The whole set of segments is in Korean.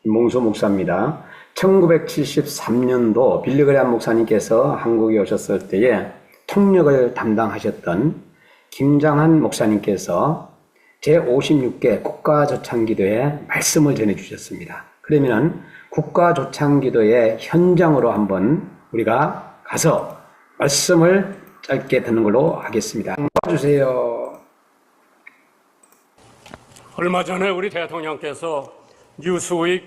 김봉수 목사입니다. 1973년도 빌리그레암 목사님께서 한국에 오셨을 때에 통역을 담당하셨던 김장한 목사님께서 제56개 국가조창기도에 말씀을 전해주셨습니다. 그러면 국가조창기도의 현장으로 한번 우리가 가서 말씀을 짧게 듣는 걸로 하겠습니다. 봐주세요. 얼마 전에 우리 대통령께서 뉴스윅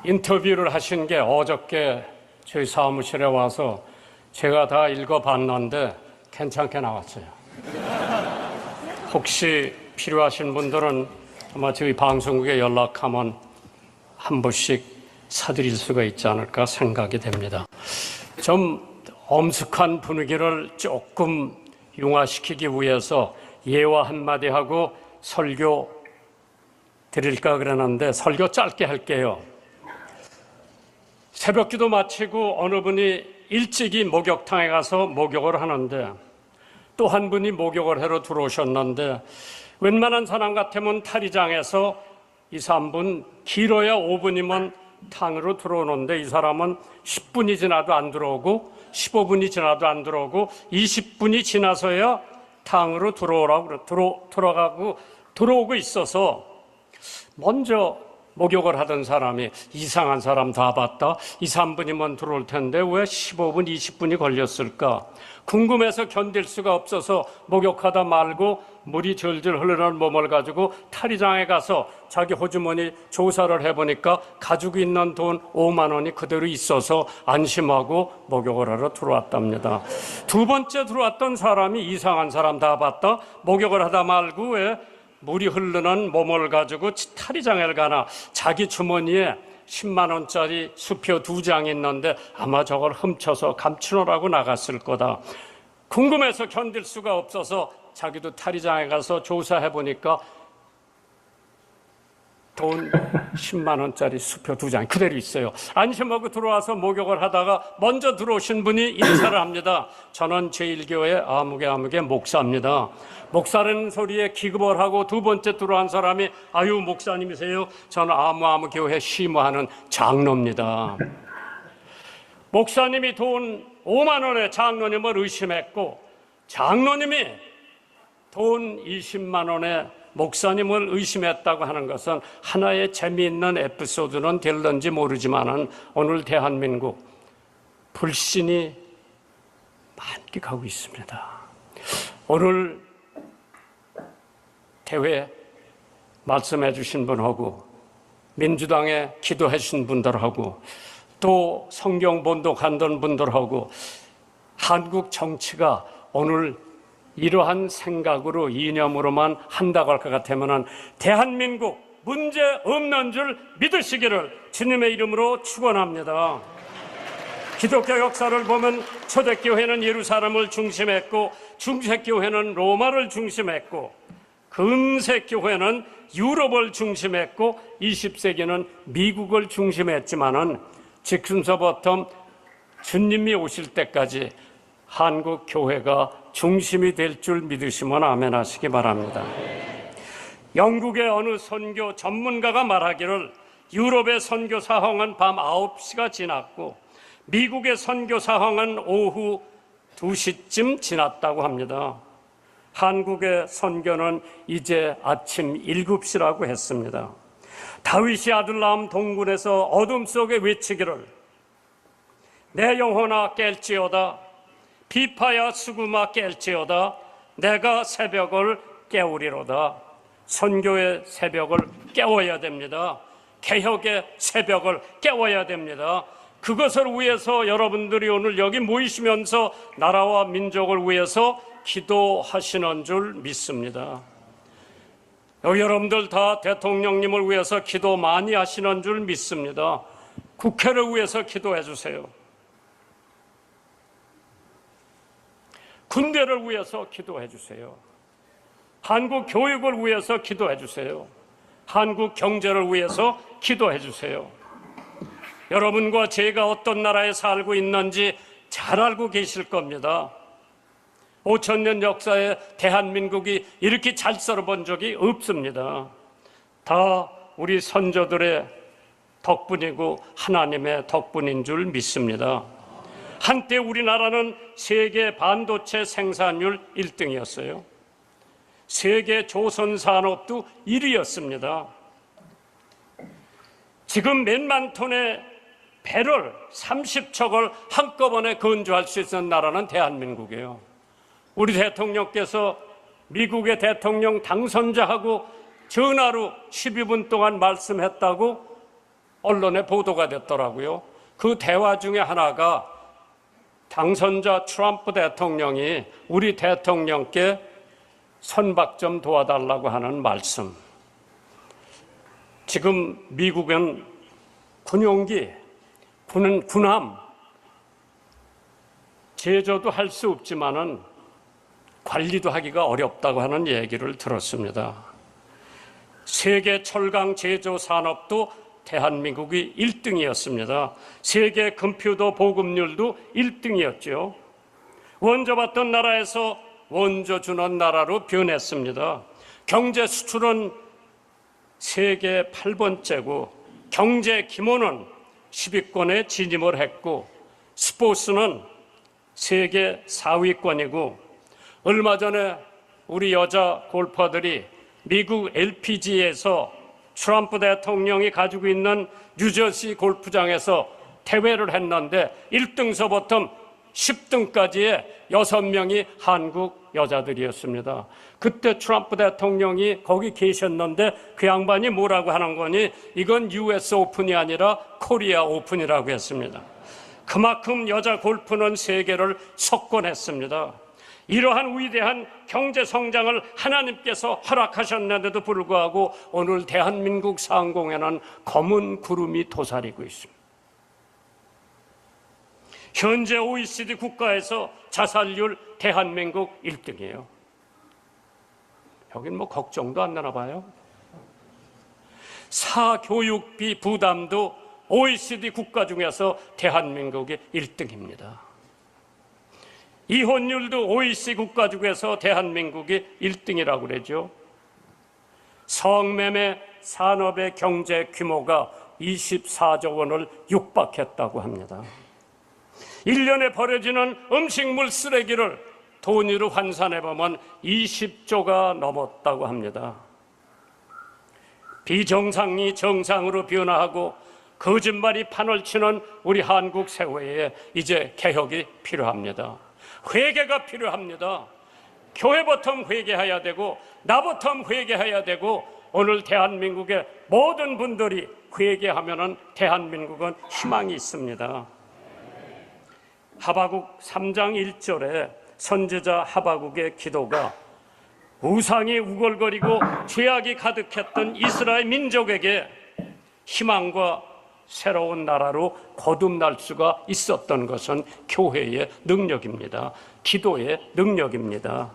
인터뷰를 하신 게 어저께 저희 사무실에 와서 제가 다 읽어봤는데 괜찮게 나왔어요. 혹시 필요하신 분들은 아마 저희 방송국에 연락하면 한 부씩 사드릴 수가 있지 않을까 생각이 됩니다. 좀 엄숙한 분위기를 조금 융화시키기 위해서 예화 한마디 하고 설교 드릴까 그러는데 설교 짧게 할게요. 새벽기도 마치고 어느 분이 일찍이 목욕탕에 가서 목욕을 하는데 또 한 분이 목욕을 하러 들어오셨는데 웬만한 사람 같으면 탈의장에서 2, 3분 길어야 5분이면 탕으로 들어오는데 이 사람은 10분이 지나도 안 들어오고 15분이 지나도 안 들어오고 20분이 지나서야 탕으로 들어오고 있어서 먼저 목욕을 하던 사람이 이상한 사람 다 봤다. 2, 3분이면 들어올 텐데 왜 15분, 20분이 걸렸을까? 궁금해서 견딜 수가 없어서 목욕하다 말고 물이 절절 흐르는 몸을 가지고 탈의장에 가서 자기 호주머니 조사를 해보니까 가지고 있는 돈 5만 원이 그대로 있어서 안심하고 목욕을 하러 들어왔답니다. 두 번째 들어왔던 사람이 이상한 사람 다 봤다. 목욕을 하다 말고 왜 물이 흐르는 몸을 가지고 탈의장에 가나 자기 주머니에 10만 원짜리 수표 2장 있는데 아마 저걸 훔쳐서 감추느라고 나갔을 거다. 궁금해서 견딜 수가 없어서 자기도 탈의장에 가서 조사해보니까 돈 10만 원짜리 수표 2장 그대로 있어요. 안심하고 들어와서 목욕을 하다가 먼저 들어오신 분이 인사를 합니다. 저는 제1교회 아무개 목사입니다. 목사라는 소리에 기급을 하고 두 번째 들어온 사람이 아유 목사님이세요? 저는 아무교회 시무하는 장로입니다. 목사님이 돈 5만 원에 장로님을 의심했고 장로님이 돈 20만 원에 목사님을 의심했다고 하는 것은 하나의 재미있는 에피소드는 될런지 모르지만은 오늘 대한민국 불신이 만끽하고 있습니다. 오늘 대회 말씀해 주신 분하고 민주당에 기도해 주신 분들하고 또 성경 본독하던 분들하고 한국 정치가 오늘 이러한 생각으로 이념으로만 한다고 할 것 같으면 대한민국 문제 없는 줄 믿으시기를 주님의 이름으로 축원합니다. 기독교 역사를 보면 초대교회는 예루살렘을 중심했고 중세교회는 로마를 중심했고 금세교회는 유럽을 중심했고 20세기는 미국을 중심했지만은 지금서부터 주님이 오실 때까지 한국 교회가 중심이 될 줄 믿으시면 아멘 하시기 바랍니다. 영국의 어느 선교 전문가가 말하기를 유럽의 선교 사황은 밤 9시가 지났고 미국의 선교 사황은 오후 2시쯤 지났다고 합니다. 한국의 선교는 이제 아침 7시라고 했습니다. 다윗이 아들 낳은 동굴에서 어둠 속에 외치기를 내 영혼아 깰지어다 비파야 수구마 깰지어다 내가 새벽을 깨우리로다. 선교의 새벽을 깨워야 됩니다. 개혁의 새벽을 깨워야 됩니다. 그것을 위해서 여러분들이 오늘 여기 모이시면서 나라와 민족을 위해서 기도하시는 줄 믿습니다. 여러분들 다 대통령님을 위해서 기도 많이 하시는 줄 믿습니다. 국회를 위해서 기도해 주세요. 군대를 위해서 기도해 주세요. 한국 교육을 위해서 기도해 주세요. 한국 경제를 위해서 기도해 주세요. 여러분과 제가 어떤 나라에 살고 있는지 잘 알고 계실 겁니다. 5,000년 역사에 대한민국이 이렇게 잘 살아본 적이 없습니다. 다 우리 선조들의 덕분이고 하나님의 덕분인 줄 믿습니다. 한때 우리나라는 세계 반도체 생산율 1등이었어요. 세계 조선 산업도 1위였습니다. 지금 몇만 톤의 배럴 30척을 한꺼번에 건조할 수 있는 나라는 대한민국이에요. 우리 대통령께서 미국의 대통령 당선자하고 전화로 12분 동안 말씀했다고 언론에 보도가 됐더라고요. 그 대화 중에 하나가 당선자 트럼프 대통령이 우리 대통령께 선박 좀 도와달라고 하는 말씀. 지금 미국은 군용기, 군함 제조도 할 수 없지만은 관리도 하기가 어렵다고 하는 얘기를 들었습니다. 세계 철강 제조 산업도 대한민국이 1등이었습니다. 세계 컴퓨터 보급률도 1등이었죠. 원조 받던 나라에서 원조 주는 나라로 변했습니다. 경제 수출은 세계 8번째고 경제 규모는 10위권에 진입을 했고 스포츠는 세계 4위권이고 얼마 전에 우리 여자 골퍼들이 미국 LPGA에서 트럼프 대통령이 가지고 있는 뉴저지 골프장에서 대회를 했는데 1등서부터 10등까지의 6명이 한국 여자들이었습니다. 그때 트럼프 대통령이 거기 계셨는데 그 양반이 뭐라고 하는 거니 이건 US 오픈이 아니라 코리아 오픈이라고 했습니다. 그만큼 여자 골프는 세계를 석권했습니다. 이러한 위대한 경제 성장을 하나님께서 허락하셨는데도 불구하고 오늘 대한민국 상공에는 검은 구름이 도사리고 있습니다. 현재 OECD 국가에서 자살률 대한민국 1등이에요. 여긴 뭐 걱정도 안 나나 봐요. 사교육비 부담도 OECD 국가 중에서 대한민국이 1등입니다. 이혼율도 OECD 국가 중에서 대한민국이 1등이라고 그러죠. 성매매 산업의 경제 규모가 24조 원을 육박했다고 합니다. 1년에 버려지는 음식물 쓰레기를 돈으로 환산해보면 20조가 넘었다고 합니다. 비정상이 정상으로 변화하고 거짓말이 판을 치는 우리 한국 사회에 이제 개혁이 필요합니다. 회개가 필요합니다. 교회부터 회개해야 되고 나부터 회개해야 되고 오늘 대한민국의 모든 분들이 회개하면 대한민국은 희망이 있습니다. 하박국 3장 1절에 선지자 하박국의 기도가 우상이 우글거리고 죄악이 가득했던 이스라엘 민족에게 희망과 새로운 나라로 거듭날 수가 있었던 것은 교회의 능력입니다. 기도의 능력입니다.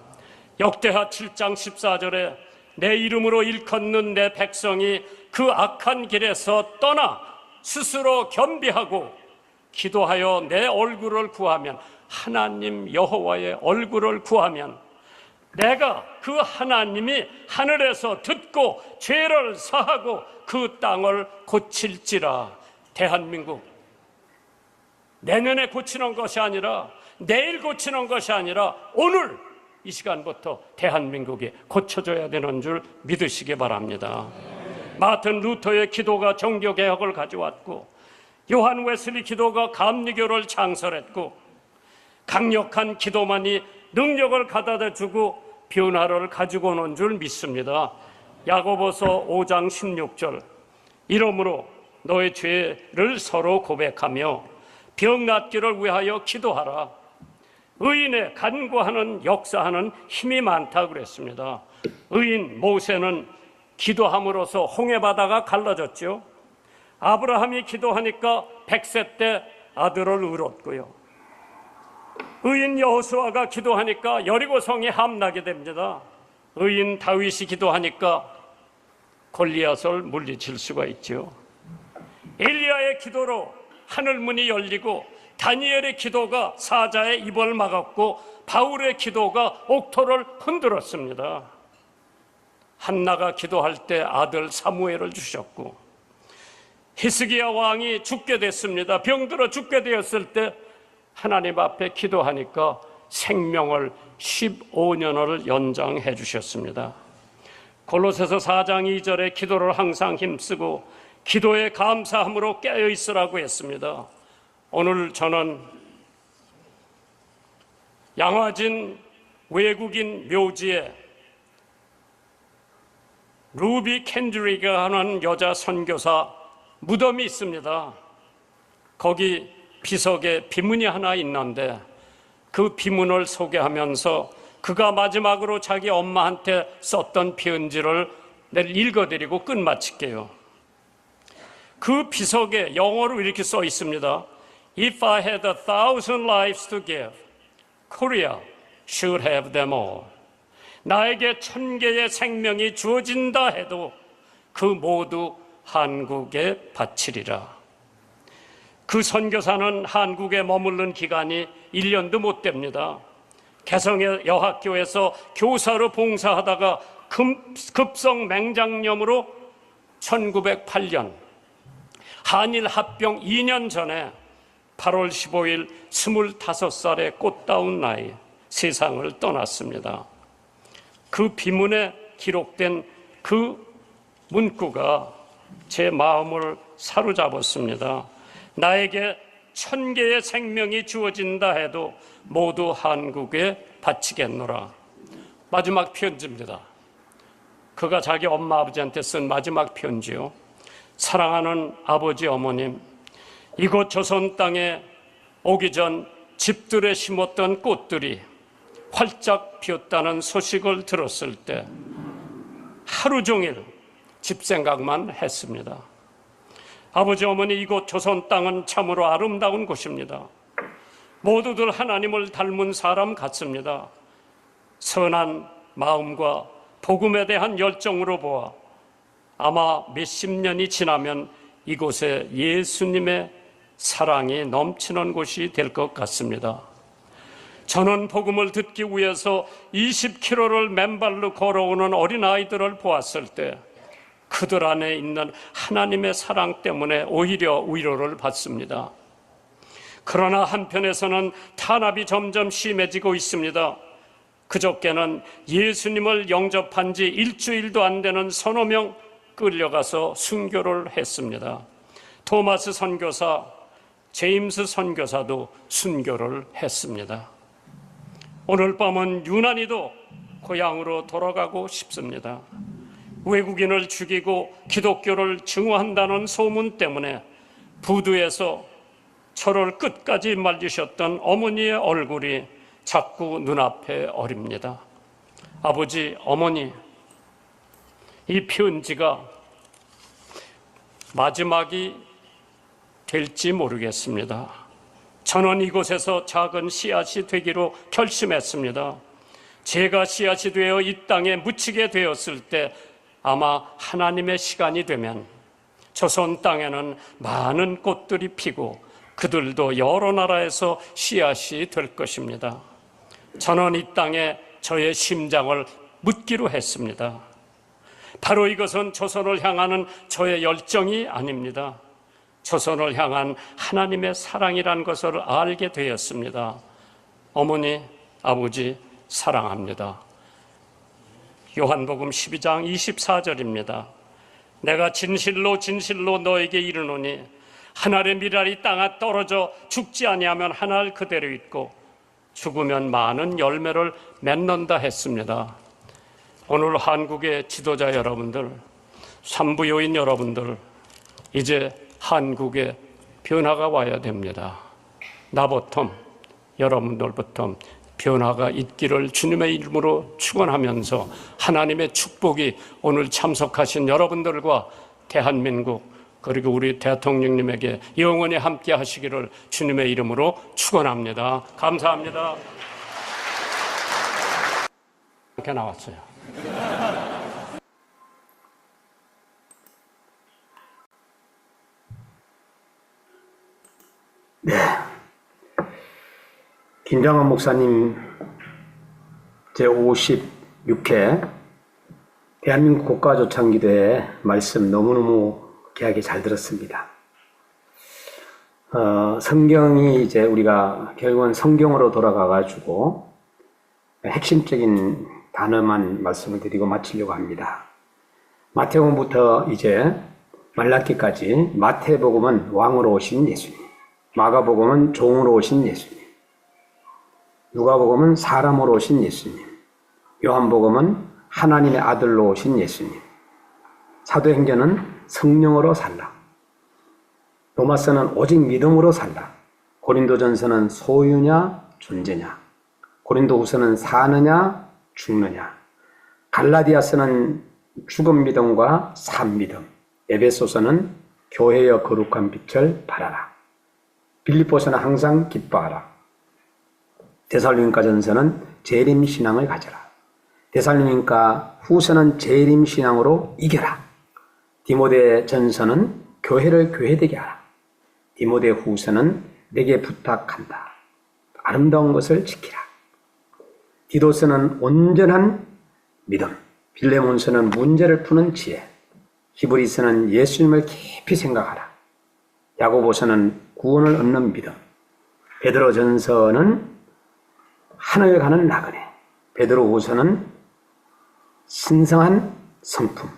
역대하 7장 14절에 내 이름으로 일컫는 내 백성이 그 악한 길에서 떠나 스스로 겸비하고 기도하여 내 얼굴을 구하면 하나님 여호와의 얼굴을 구하면 내가 그 하나님이 하늘에서 듣고 죄를 사하고 그 땅을 고칠지라. 대한민국 내년에 고치는 것이 아니라 내일 고치는 것이 아니라 오늘 이 시간부터 대한민국이 고쳐져야 되는 줄 믿으시기 바랍니다. 마틴 루터의 기도가 종교개혁을 가져왔고 요한 웨슬리 기도가 감리교를 창설했고 강력한 기도만이 능력을 가져다 주고 변화를 가지고 오는 줄 믿습니다. 야고보서 5장 16절 이러므로 너의 죄를 서로 고백하며 병 낫기를 위하여 기도하라. 의인의 간구하는 역사하는 힘이 많다고 그랬습니다. 의인 모세는 기도함으로써 홍해바다가 갈라졌죠. 아브라함이 기도하니까 100세 때 아들을 얻었고요. 의인 여호수아가 기도하니까 여리고성이 함나게 됩니다. 의인 다윗이 기도하니까 골리앗을 물리칠 수가 있죠. 엘리야의 기도로 하늘문이 열리고 다니엘의 기도가 사자의 입을 막았고 바울의 기도가 옥토를 흔들었습니다. 한나가 기도할 때 아들 사무엘을 주셨고 히스기야 왕이 죽게 됐습니다. 병들어 죽게 되었을 때 하나님 앞에 기도하니까 생명을 15년을 연장해 주셨습니다. 골로새서 4장 2절에 기도를 항상 힘쓰고 기도에 감사함으로 깨어 있으라고 했습니다. 오늘 저는 양화진 외국인 묘지에 루비 캔드리가 하는 여자 선교사 무덤이 있습니다. 거기 비석에 비문이 하나 있는데 그 비문을 소개하면서 그가 마지막으로 자기 엄마한테 썼던 편지를 내일 읽어드리고 끝마칠게요. 그 비석에 영어로 이렇게 써 있습니다. If I had 1,000 lives to give, Korea should have them all. 나에게 1,000개의 생명이 주어진다 해도 그 모두 한국에 바치리라. 그 선교사는 한국에 머무른 기간이 1년도 못 됩니다. 개성의 여학교에서 교사로 봉사하다가 급성 맹장염으로 1908년 한일 합병 2년 전에 8월 15일 25살의 꽃다운 나이 세상을 떠났습니다. 그 비문에 기록된 그 문구가 제 마음을 사로잡았습니다. 나에게 1,000개의 생명이 주어진다 해도 모두 한국에 바치겠노라. 마지막 편지입니다. 그가 자기 엄마 아버지한테 쓴 마지막 편지요. 사랑하는 아버지 어머님, 이곳 조선 땅에 오기 전 집들에 심었던 꽃들이 활짝 피었다는 소식을 들었을 때 하루 종일 집 생각만 했습니다. 아버지 어머니, 이곳 조선 땅은 참으로 아름다운 곳입니다. 모두들 하나님을 닮은 사람 같습니다. 선한 마음과 복음에 대한 열정으로 보아 아마 몇십 년이 지나면 이곳에 예수님의 사랑이 넘치는 곳이 될 것 같습니다. 저는 복음을 듣기 위해서 20km를 맨발로 걸어오는 어린아이들을 보았을 때 그들 안에 있는 하나님의 사랑 때문에 오히려 위로를 받습니다. 그러나 한편에서는 탄압이 점점 심해지고 있습니다. 그저께는 예수님을 영접한 지 일주일도 안 되는 서너 명 끌려가서 순교를 했습니다. 토마스 선교사, 제임스 선교사도 순교를 했습니다. 오늘 밤은 유난히도 고향으로 돌아가고 싶습니다. 외국인을 죽이고 기독교를 증오한다는 소문 때문에 부두에서 저를 끝까지 말리셨던 어머니의 얼굴이 자꾸 눈앞에 어립니다. 아버지, 어머니, 이 편지가 마지막이 될지 모르겠습니다. 저는 이곳에서 작은 씨앗이 되기로 결심했습니다. 제가 씨앗이 되어 이 땅에 묻히게 되었을 때 아마 하나님의 시간이 되면 조선 땅에는 많은 꽃들이 피고 그들도 여러 나라에서 씨앗이 될 것입니다. 저는 이 땅에 저의 심장을 묻기로 했습니다. 바로 이것은 조선을 향하는 저의 열정이 아닙니다. 조선을 향한 하나님의 사랑이란 것을 알게 되었습니다. 어머니, 아버지, 사랑합니다. 요한복음 12장 24절입니다. 내가 진실로 진실로 너에게 이르노니 한 알의 밀알이 땅에 떨어져 죽지 아니하면 한 알 그대로 있고 죽으면 많은 열매를 맺는다 했습니다. 오늘 한국의 지도자 여러분들, 산부요인 여러분들, 이제 한국에 변화가 와야 됩니다. 나부터, 여러분들부터 변화가 있기를 주님의 이름으로 축원하면서 하나님의 축복이 오늘 참석하신 여러분들과 대한민국 그리고 우리 대통령님에게 영원히 함께 하시기를 주님의 이름으로 축원합니다. 감사합니다. 이렇게 나왔어요. 네. 김장환 목사님 제56회 대한민국 국가조창기도회 말씀 너무너무 귀하게 잘 들었습니다. 성경이 이제 우리가 결국은 성경으로 돌아가가지고 핵심적인 단어만 말씀을 드리고 마치려고 합니다. 마태복음부터 이제 말라기까지 마태복음은 왕으로 오신 예수님, 마가복음은 종으로 오신 예수님, 누가복음은 사람으로 오신 예수님, 요한복음은 하나님의 아들로 오신 예수님, 사도행전은 성령으로 살라, 로마서는 오직 믿음으로 살라, 고린도전서는 소유냐 존재냐, 고린도후서는 사느냐 죽느냐, 갈라디아서는 죽은 믿음과 산 믿음, 에베소서는 교회의 거룩한 빛을 발하라, 빌립보서는 항상 기뻐하라, 데살로니가전서는 재림 신앙을 가져라, 데살로니가 후서는 재림 신앙으로 이겨라, 디모데전서는 교회를 교회되게 하라, 디모데 후서는 내게 부탁한다, 아름다운 것을 지키라, 디도서는 온전한 믿음, 빌레몬서는 문제를 푸는 지혜, 히브리서는 예수님을 깊이 생각하라, 야고보서는 구원을 얻는 믿음, 베드로전서는 하늘 가는 나그네, 베드로후서는 신성한 성품,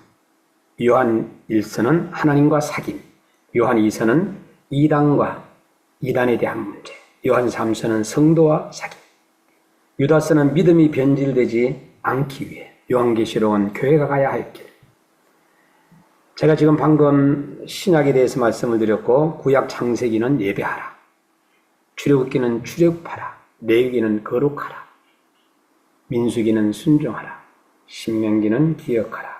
요한 1서는 하나님과 사귐, 요한 2서는 이단과 이단에 대한 문제, 요한 3서는 성도와 사귐, 유다서는 믿음이 변질되지 않기 위해, 요한계시록은 교회가 가야 할 길. 제가 지금 방금 신약에 대해서 말씀을 드렸고, 구약 창세기는 예배하라, 출애굽기는 출애굽하라, 레위기는 거룩하라, 민수기는 순종하라, 신명기는 기억하라,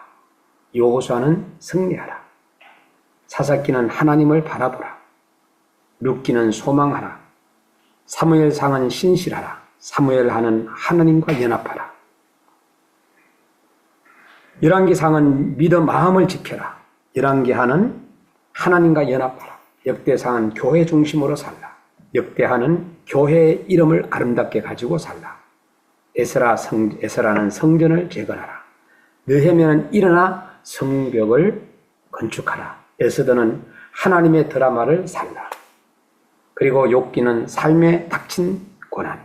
여호수아는 승리하라, 사사기는 하나님을 바라보라, 룻기는 소망하라, 사무엘상은 신실하라, 사무엘하는 하나님과 연합하라, 열왕기상은 믿어 마음을 지켜라, 열왕기하는 하나님과 연합하라, 역대상은 교회 중심으로 살라, 역대하는 교회의 이름을 아름답게 가지고 살라, 에스라는 성전을 재건하라, 느헤미야는 일어나 성벽을 건축하라, 에스더는 하나님의 드라마를 살라, 그리고 욥기는 삶에 닥친 고난,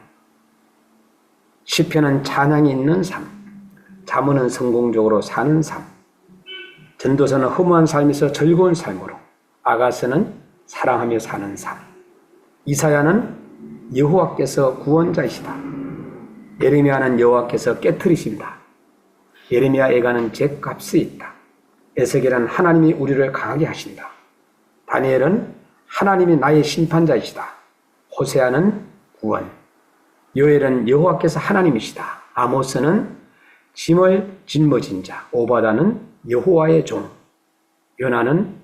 시편은 찬양이 있는 삶, 잠언은 성공적으로 사는 삶, 전도서는 허무한 삶에서 즐거운 삶으로, 아가서는 사랑하며 사는 삶, 이사야는 여호와께서 구원자이시다, 예레미야는 여호와께서 깨트리신다, 예레미야 애가는 죗값이 있다, 에스겔은 하나님이 우리를 강하게 하신다, 다니엘은 하나님이 나의 심판자이시다, 호세아는 구원, 요엘은 여호와께서 하나님이시다, 아모스는 짐을 짊어진 자, 오바다는 여호와의 종, 요나는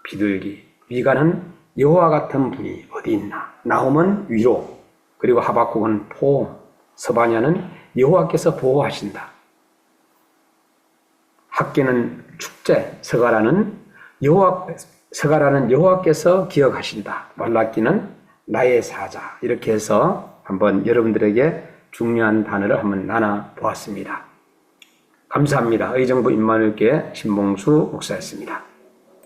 비둘기, 미가는 여호와 같은 분이 어디 있나, 나홈은 위로, 그리고 하박국은 포옹, 서바냐는 여호와께서 보호하신다, 학기는 축제, 서가라는 여호와께서 기억하신다, 말라기는 나의 사자. 이렇게 해서 한번 여러분들에게 중요한 단어를 한번 나눠 보았습니다. 감사합니다. 의정부 임마누엘교회 신봉수 목사였습니다.